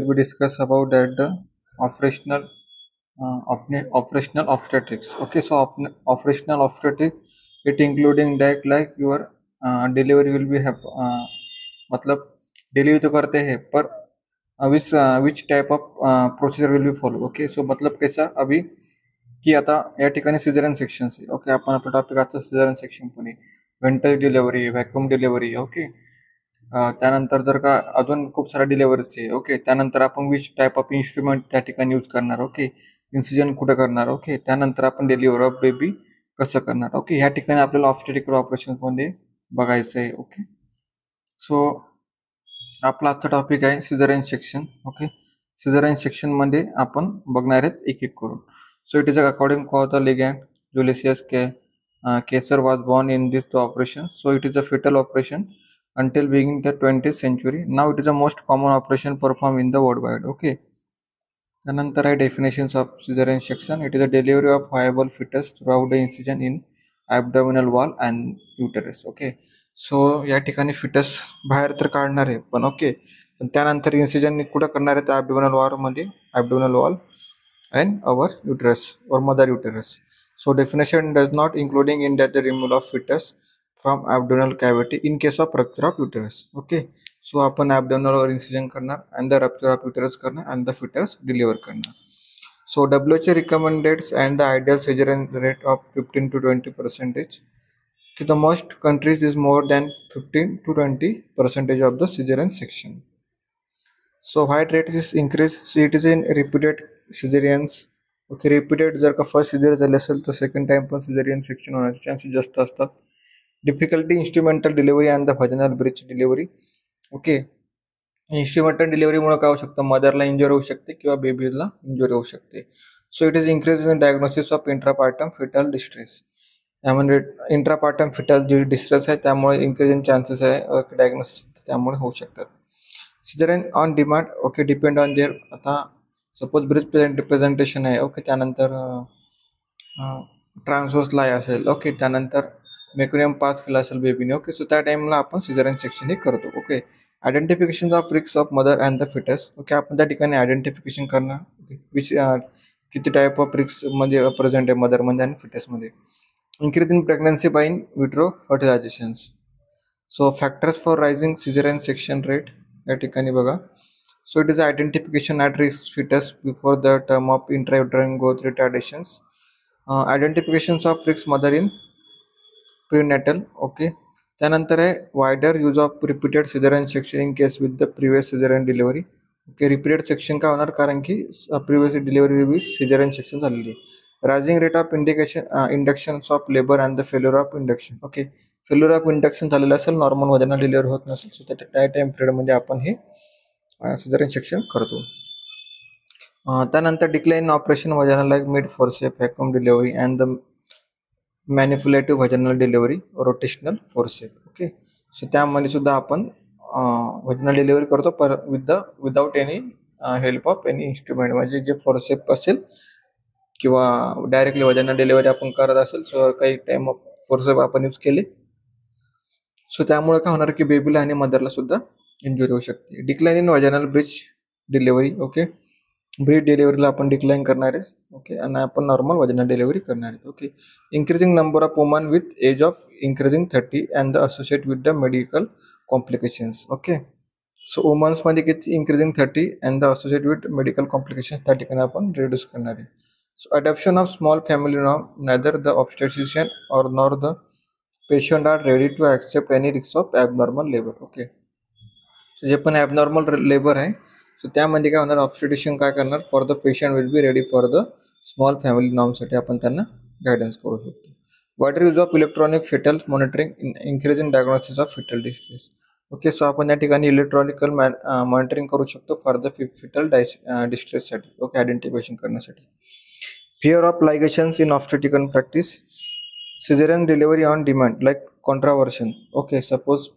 We discuss about that the operational operational obstetrics. Okay, so operational obstetrics it including that like your delivery will be मतलब delivery तो करते हैं पर which type of procedure will be follow. Okay, so मतलब कैसा अभी की आता या ठिकाणी सिझरन सेक्शन आहे. ओके, आपण आपला टॉपिक आजचा सिझरन सेक्शन पण आहे, व्हेंटल डिलिव्हरी, व्हॅक्यूम डिलिव्हरी. ओके, त्यानंतर जर का अजून खूप साऱ्या डिलिव्हरीज आहे. ओके, त्यानंतर आपण विच टाईप ऑफ इन्स्ट्रुमेंट त्या ठिकाणी यूज करणार. ओके, इन्सिजन कुठं करणार. ओके, त्यानंतर आपण डिलिव्हर ऑफ बेबी कसं करणार. ओके, ह्या ठिकाणी आपल्याला ऑब्स्टेट्रिकल ऑपरेशन्समध्ये बघायचं आहे. ओके, सो आपला आजचा टॉपिक आहे सिझरन सेक्शन. ओके, सिझरन सेक्शनमध्ये आपण बघणार आहेत एक एक करून. So it is according to the legend, Julius Caesar was born in this two operations. So it is a fatal operation until beginning the 20th century. Now it is the most common operation performed in the worldwide. Okay. त्यानंतर आहे definitions of cesarean section. It is a delivery of viable fetus throughout the incision in abdominal wall and uterus. Okay. So या ठिकाणी foetus बाहेर तर काढणार आहे पण okay, पण त्यानंतर इन्सिजन कुठं करणार आहे तर abdominal wall मध्ये, abdominal wall and our uterus or mother uterus. So definition does not including in that the removal of fetus from abdominal cavity in case of rupture of uterus. Okay, so आपण abdominal वर incision करणार and the rupture of uterus करणार and the fetus deliver करणार. So WHO recommended and the ideal cesarean rate of 15 to 20%. To the most countries is more than 15 to 20% of the cesarean section. So why rate is increased? So it is in repeated caesareans. Okay, repeated जर का first caesar झाले असेल तर second time पण caesarean section होण्याचे chances जास्त असतात. Difficulty instrumental delivery and the vaginal breech delivery. Okay, instrumental डिलिव्हरीमुळे काय होऊ शकतं, मदरला इंजुरी होऊ शकते किंवा बेबीला इंजुरी होऊ शकते. So it is increase in diagnosis of intrapartum fetal distress. त्यामुळे इंट्रापार्टम फिटल जी डिस्ट्रेस आहे त्यामुळे इन्क्रीज इन चान्सेस आहे डायग्नोसिस त्यामुळे होऊ शकतात. Caesarean on demand. Okay, depend on there. आता सपोज ब्रिज प्रेझेंटेशन आहे. ओके, त्यानंतर ट्रान्सवर्स लाय असेल. ओके, त्यानंतर मेक्युनियम पास केला असेल बेबीने. ओके, सो त्या टाइमला आपण सिझेरियन सेक्शन हे करतो. ओके, आयडेंटिफिकेशन ऑफ रिक्स of mother and the foetus. Okay, आपण त्या ठिकाणी आयडेंटिफिकेशन करणार. ओके, विच किती टाईप ऑफ रिक्स मध्ये प्रेझेंट आहे मदरमध्ये आणि फिटसमध्ये. Increase in pregnancy by in vitro fertilisations. So factors for rising caesarean section rate या ठिकाणी बघा. So it is identification at risk fetus before the term of intrauterine growth retardations. Identifications of risk mother in prenatal. Okay, त्यानंतर आहे wider use of repeated cesarean section in case with the previous cesarean delivery. Okay, repeated section का होणार कारण की previous delivery with cesarean section झालेली. Rising rate of inductions of labor and the failure of induction. Okay, failure of induction झालेलं असेल, normal vaginal delivery होत नसेल, so त्या टाइम पिरियड मध्ये आपण हे सिझेरियन सेक्शन करतो. त्यानंतर decline operation vaginal like mid forcep, vacuum delivery and the manipulative vaginal delivery, rotational forcep. Okay, so त्यामध्ये सुद्धा आपण व्हॅजिनल डिलिव्हरी करतो पर without any help of any instrument. म्हणजे जे फोर्सेप असेल किंवा डायरेक्टली व्हॅजिनल डिलिव्हरी आपण करत असेल, सो काही टाइम ऑफ फोर्सेप आपण यूज केले, सो त्यामुळे काय होणार की बेबीला आणि मदरला सुद्धा इंजुरी होऊ शकते. Decline in vaginal breech delivery. Okay, breech डिलिव्हरीला आपण डिक्लाइन करणार आहे. ओके, आणि आपण नॉर्मल व्हॅजिनल डिलिव्हरी करणार आहे. Okay, increasing number of woman with age of increasing 30 and the associate with the medical complications. Okay, so वुमन्समध्ये किती increasing 30 and the associate with medical complications त्या ठिकाणी आपण रिड्यूस करणार आहे. So adoption of small family norm. Neither the obstetrician और nor the patient are ready to accept any risk of abnormal labour. Okay, जे पण ॲबनॉर्मल लेबर आहे, so त्यामध्ये काय होणार, ऑब्स्टेट्रिशियन काय करणार, for the patient will be ready for the small family नॉर्मसाठी आपण त्यांना गायडन्स करू शकतो. Wider use of electronic foetal monitoring increase in diagnosis of foetal distress. Okay, so आपण या ठिकाणी इलेक्ट्रॉनिकल मॉनिटरिंग करू शकतो फॉर द फिटल डिस्ट्रेससाठी. ओके, आयडेंटिफिकेशन करण्यासाठी. Fear of ligations in obstetrical practice. Caesarean delivery on demand like controversion. Okay, suppose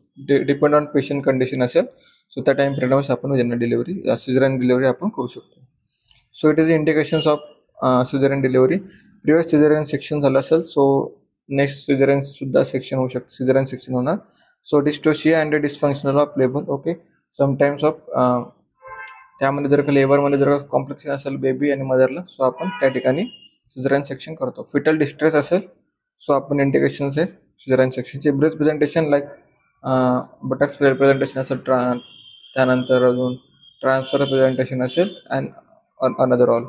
depend on patient condition असेल, so त्या time पिरियडमध्ये आपण व्हॅजिनल डिलिव्हरी सिझेरियन डिलिव्हरी आपण करू शकतो. So it is indications of caesarean delivery. Previous caesarean section झालं असेल, so next caesarean सुद्धा सेक्शन होऊ शकतं, सिझेरियन सेक्शन होणार. So dystocia and dysfunctional of labour. Okay, sometimes of त्यामध्ये जर का लेबरमध्ये जर कॉम्प्लिकेशन असेल बेबी आणि मदरला, सो आपण त्या ठिकाणी सिझेरियन सेक्शन करतो. फिटल डिस्ट्रेस असेल, सो आपण इंडिकेशन्स आहे सिझेरियन सेक्शनचे. Breast presentation like buttocks presentation असेल, त्यानंतर अजून ट्रान्सफर प्रेझेंटेशन असेल अँड अनदर ऑल,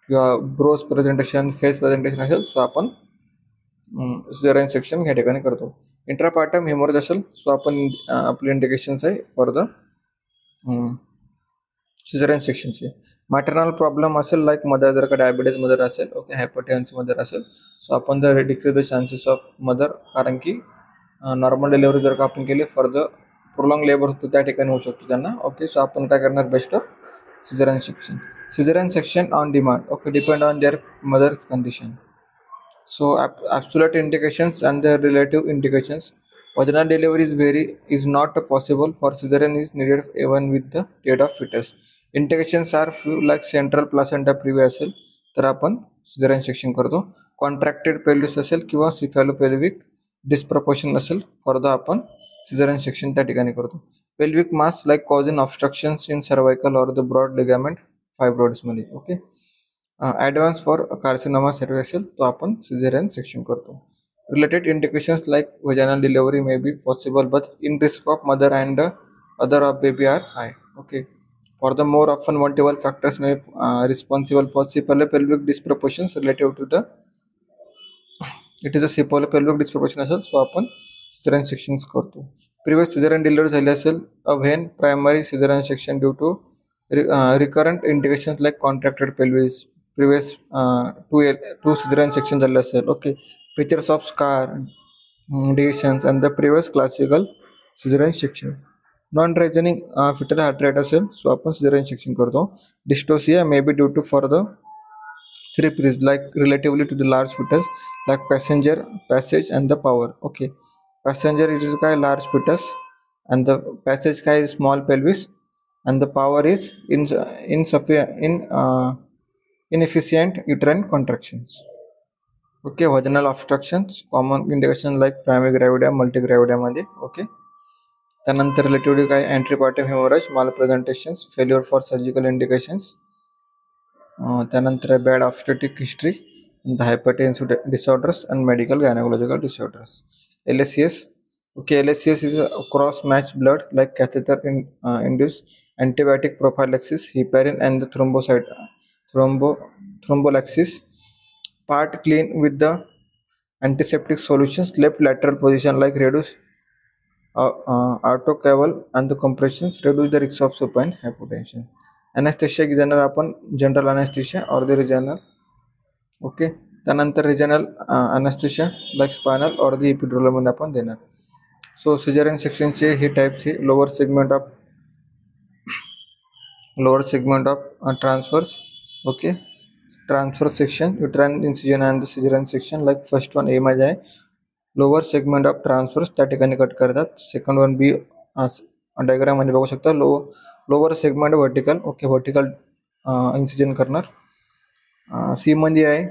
किंवा ब्रोस प्रेझेंटेशन, फेस प्रेझेंटेशन असेल, सो आपण सिझेरियन सेक्शन ह्या ठिकाणी करतो. इंट्रापार्टम हेमोरेज असेल, सो आपण आपले इंडिकेशन्स आहे फॉर द सिझेरियन सेक्शनचे. मॅटर्नल प्रॉब्लेम असेल लाईक मदर जर का डायबिटीज मदर असेल, ओके, हायपरटेन्शन मदर असेल, सो आपण जर decrease the chances of mother, कारण की नॉर्मल डिलिव्हरी जर का आपण केली फॉर द प्रोलॉंग लेबर होतं त्या ठिकाणी होऊ शकतो त्यांना. ओके, सो आपण काय करणार, best of caesarean section. Caesarean section on demand, okay, depend on there mother's condition. So absolute indications and the relative indications. Vaginal delivery is not possible for cesarean is needed even with the date of fetus. Indications are few like central placenta previa असेल तर आपण caesarean section करतो. Contracted pelvis असेल किंवा cephalopelvic disproportion असेल for the आपण caesarean section त्या ठिकाणी करतो. Pelvic mass like causing obstructions in cervical or the broad ligament फायब्रॉइड्समध्ये. Okay, advance for carcinoma cervix असेल तो आपण सिझेरियन सेक्शन करतो. Related indications like vaginal delivery may be possible but in risk of mother and other of baby are high. Okay, for the more often multiple factors may responsible for cephalopelvic disproportions relative to the it is a cephalopelvic disproportion असेल, so आपण caesarean sections करतो. Previous caesarean delivery झाली असेल, when primary caesarean section due to recurrent indications like contracted pelvis, previous two caesarean section झाले असेल. Okay, features of scar divisions and the previous classical caesarean section. Non reasoning foetal heart rate असेल, so आपण caesarean section करतो. Dystocia may be due to for the three प्रीज like relatively to the large foetus like passenger, passage and the power. Okay, passenger it is काय large foetus and the passage काय small pelvis and the power is inefficient uterine contractions. Okay, vaginal obstructions, common indication like primary gravidia, multigravidia मध्ये. Okay, त्यानंतर relatively काय antepartum hemorrhage, malpresentations, failure for surgical indications. त्यानंतर bad obstetric history, the hypertensive disorders and medical gynecological disorders. LSCS. Okay, LSCS is a cross match blood like catheter induced antibiotic prophylaxis, heparin and the thrombolysis. Part clean with the antiseptic solutions. Left lateral position like reduce autocaval and the compressions reduce the risk of supine hypotension. Anesthesia घेणार आपण general anesthesia or the regional. Okay, त्यानंतर regional anesthesia like spinal or the epidural मध्ये आपण देणार. So caesarean सेक्शनचे हे types आहे. Lower segment of transverse. Okay, transverse section, uterine incision and the caesarean section like first one A मध्ये आहे lower segment of transfers, त्या ठिकाणी कट करतात. सेकंड वन बी डायग्राम मध्ये बघू शकता, lower segment vertical. Okay, vertical incision करणार. C मध्ये आहे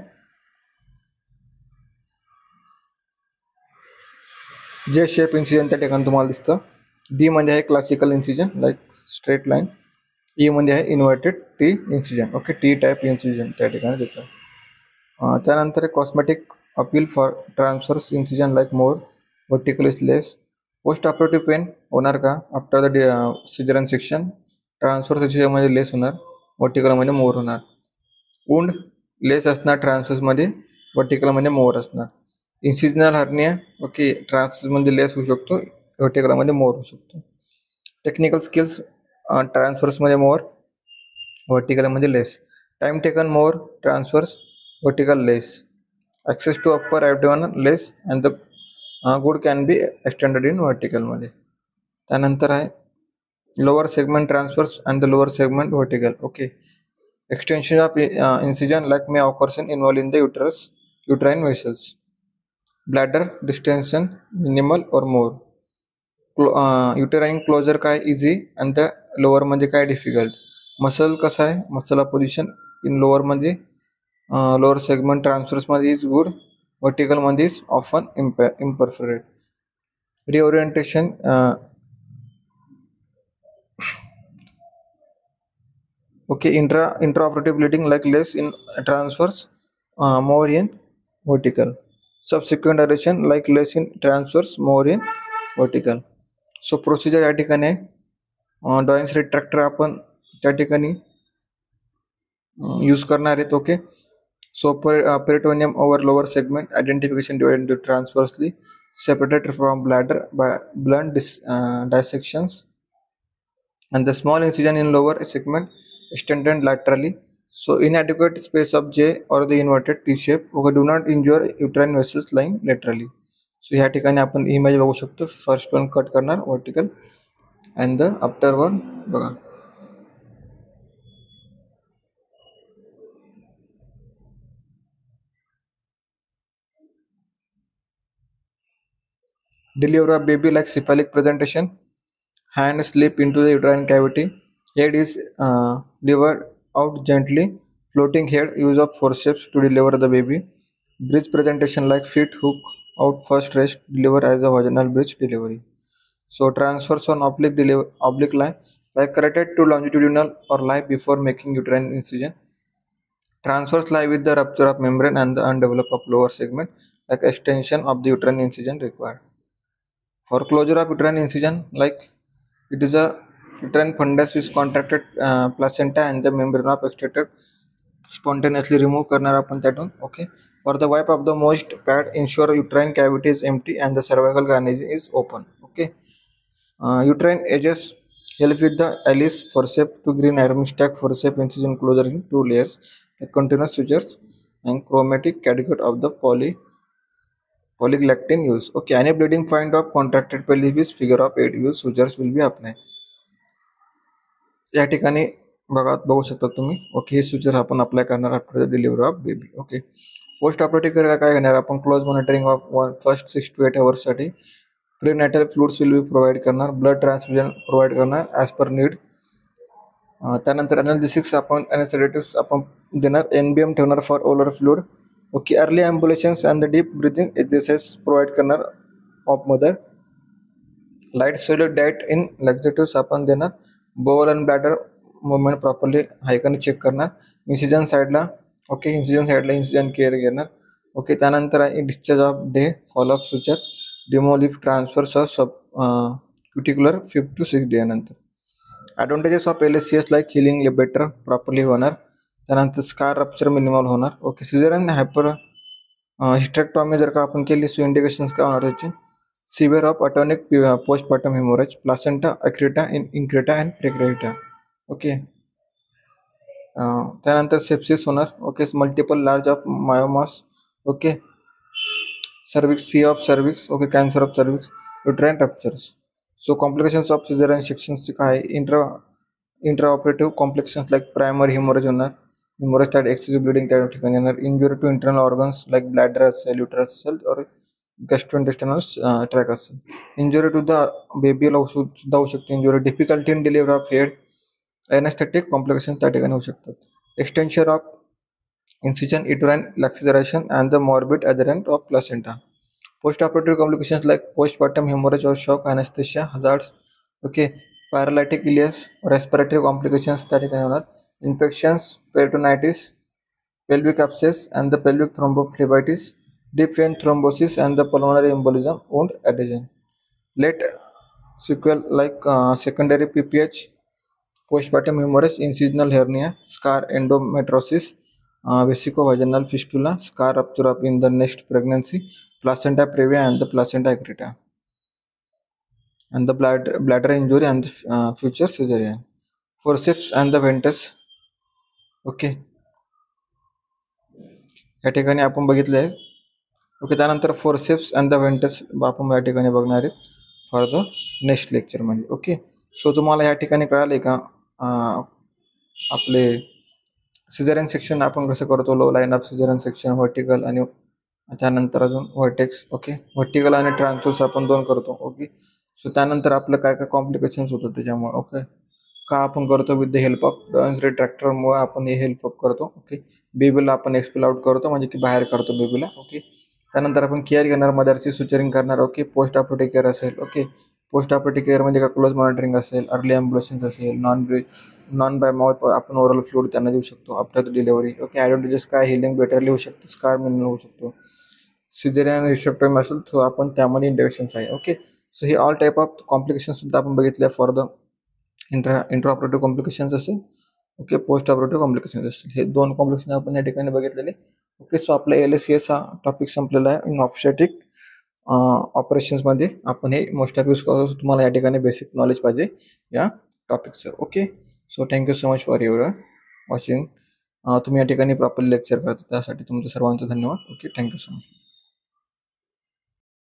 जे शेप इन्सिजन त्या ठिकाणी तुम्हाला दिसतं. डी मध्ये आहे classical incision like straight line. E मध्ये आहे inverted T incision. Okay, T type incision त्या ठिकाणी देतं. त्यानंतर cosmetic appeal for transverse incision like more vertical is less. Post operative pain होणार का after the caesarean section? Transverse सेक्शनमध्ये less होणार, व्हर्टिकलमध्ये मोर होणार. वुंड लेस असणार ट्रान्सफर्समध्ये, व्हर्टिकलमध्ये मोर असणार. इन्सिजनल हर्निया ओके ट्रान्सफर्समध्ये लेस होऊ शकतो, व्हर्टिकलमध्ये मोर होऊ शकतो. टेक्निकल स्किल्स ट्रान्सफर्समध्ये मोर, व्हर्टिकलमध्ये less. Time taken more transfers, vertical less. Access to upper abdomen less and the good can be extended in व्हर्टिकलमध्ये. त्यानंतर आहे lower segment transfers and the lower segment vertical. Okay, extension of incision like may occurs involved in the uterine vessels. Bladder distension minimal or more. Uterine closure काय easy and the lower मध्ये काय difficult. Muscle कसा आहे, muscle position in lower मध्ये lower segment transverse मध्ये is good, vertical मध्ये is often imperforate. Reorientation Okay, intraoperative bleeding like less in transverse, more in vertical. Subsequent dilation like less in transverse, more in vertical. So procedure या ठिकाणी डॉयन्स retractor आपण त्या ठिकाणी use करणार आहेत. Okay, so peritoneum over lower segment identification divided into transversely separated from bladder by blunt dissections, and the small incision in lower segment extended laterally. So inadequate space of J or the inverted T shape do not injure uterine vessels lying laterally. So ह्या ठिकाणी आपण image बघू शकतो. First one cut करणार vertical and the after one बघा. Delivery of baby like cephalic presentation. Hand slip into the uterine cavity. Head is delivered out gently. Floating head, use of forceps to deliver the baby. Bridge presentation like feet hook out first rest, deliver as a vaginal bridge delivery. So transfers on oblique line like carotid to longitudinal or lie before making uterine incision. Transfers lie with the rupture of membrane and the undeveloped of lower segment like extension of the uterine incision required. For closure of uterine incision, like it is a uterine fundus with contracted placenta and the membrane of extracted spontaneously remove करणार आपण त्यातून. Okay, for the wipe of the moist pad, ensure uterine cavity is empty and the cervical canal is open. Okay, uterine edges help with the Alice forceps to green armistice forceps incision closure in 2 layers, like continuous sutures and chromatic catechute of the polyglectin use. Okay, any bleeding find of contracted pelvis figure of 8 use sutures will be applied. या ठिकाणी बघू शकता तुम्ही. Okay, हे suture आपण apply करणार after the delivery of baby. Okay, post operative care काय करणार आपण close monitoring of first 6 to 8 hours साठी prenatal fluids will be provide करणार, ब्लड ट्रान्सफ्युजन प्रोव्हाइड करणार ॲज पर नीड. त्यानंतर एनालिसिक्स आपण एनेसेडेटिव्स आपण देणार, NBM ठेवणार for oral fluid. Okay, early ambulations and the deep breathing exercise provide करणार of mother. Light solid diet in laxatives आपण देणार. बोअल अँड ब्लॅडर मुवमेंट प्रॉपरली आहे का नाही चेक करणार. इन्सिजन साईडला, ओके, इन्सिजन साईडला इन्सिजन केअर घेणार. ओके, त्यानंतर आहे discharge of day follow-up suture डिमोलिफ transfers of sub cuticular 5 to 6 day नंतर. Advantages of LSCS like healing better properly होणार. त्यानंतर स्कार रप्चर मिनिमल होणार. ओके, सिझेरियन हायपर हिस्टेक्टॉमी जर का आपण केली सो इंडिकेशन्स काय होणार त्याचे, severe of atonic postpartum haemorrhage, placenta accreta increta and percreta. Okay, त्यानंतर सेप्सिस होणार. Okay, multiple large of myomas. Okay, cervix, C of cervix. Okay, cancer of cervix, uterine ruptures. So complications of caesarean सेक्शन्सचे काय, intra operative complications like primary haemorrhage होणार, haemorrhage त्यात excessive bleeding त्या ठिकाणी येणार. Injury to internal organs like bladder असेल, uterus असेल और गॅस्ट्रोइंटेस्टिनल ट्रॅक असेल. इंजुरी टू द बेबीला सुद्धा होऊ शकते. Injury, difficulty in delivery of head, anaesthetic complication त्या ठिकाणी होऊ शकतात. Extension of incision, uterine laceration and the morbid adherent of placenta. Post-operative complications like postpartum hemorrhage or shock, anesthesia, hazards. Okay, paralytic ileus, respiratory complications त्या ठिकाणी होणार. Infections, peritonitis, pelvic abscess and the pelvic thrombophlebitis, deep vein thrombosis and the pulmonary embolism, wound adhesion. Late sequel like secondary PPH, postpartum hemorrhage, incisional hernia, scar, endometriosis, vesicovaginal fistula, scar rupture up in the next pregnancy, placenta previa and the placenta accreta, and the bladder injury and the future cesarean. Forceps and the ventus. Okay, या ठिकाणी आपण बघितले आहे. Okay, त्यानंतर forceps and the व्हेंटस आपण या ठिकाणी बघणार आहेत फॉर द नेक्स्ट लेक्चरमध्ये. ओके, सो तुम्हाला या ठिकाणी कळाले का आपले सिझेरियन सेक्शन आपण कसं करतो, low line of caesarean section, vertical आणि त्यानंतर अजून व्हर्टेक्स. ओके, व्हर्टिकल आणि ट्रान्सवर्स आपण 2 करतो. ओके, सो त्यानंतर आपलं काय काय कॉम्प्लिकेशन्स होतात त्याच्यामुळे. ओके, का आपण करतो, विथ द हेल्प ऑफ डॉयन्स रिट्रॅक्टरमुळे आपण हे हेल्प अप करतो. ओके, बेबीला आपण एक्सपेल आउट करतो म्हणजे की बाहेर काढतो बेबीला. ओके, त्यानंतर आपण केअर घेणार, मदरची सुचरिंग करणार. ओके, पोस्ट ऑपरेटिव्ह केअर असेल. ओके, पोस्ट ऑपरेटिव्ह केअर म्हणजे का क्लोज मॉनिटरिंग असेल, अर्ली ॲम्ब्युलेशन्स असेल, नॉन बाय माउथ आपण ओरल फ्लूइड त्यांना देऊ शकतो आफ्टर द डिलिव्हरी. ओके, ॲडव्हांटेजेस काय, हिलिंग बेटरली होऊ शकते, स्कार मिनिमल होऊ शकतो. सिझेरियन रिसेप्टॉमी असेल तर आपण त्यामध्ये इंडिकेशन्स आहे. ओके, सो हे ऑल टाईप ऑफ कॉम्प्लिकेशन्स सुद्धा आपण बघितले फॉर द इंट्राऑपरेटिव्ह कॉम्प्लिकेशन्स असेल. ओके, पोस्ट ऑपरेटिव्ह कॉम्प्लिकेशन्स असतील, हे 2 कॉम्प्लिकेशन आपण या ठिकाणी बघितलेले. ओके, सो आपला LSCS हा टॉपिक संपलेला आहे. इन ऑब्स्टेट्रिक ऑपरेशन्समध्ये आपण हे मोस्ट ऑफ यूज करतो. तुम्हाला या ठिकाणी बेसिक नॉलेज पाहिजे या टॉपिकचं. Okay, so thank you so much for your watching. तुम्ही या ठिकाणी प्रॉपरली लेक्चर करता त्यासाठी तुमचं सर्वांचं धन्यवाद. Okay, thank you so much.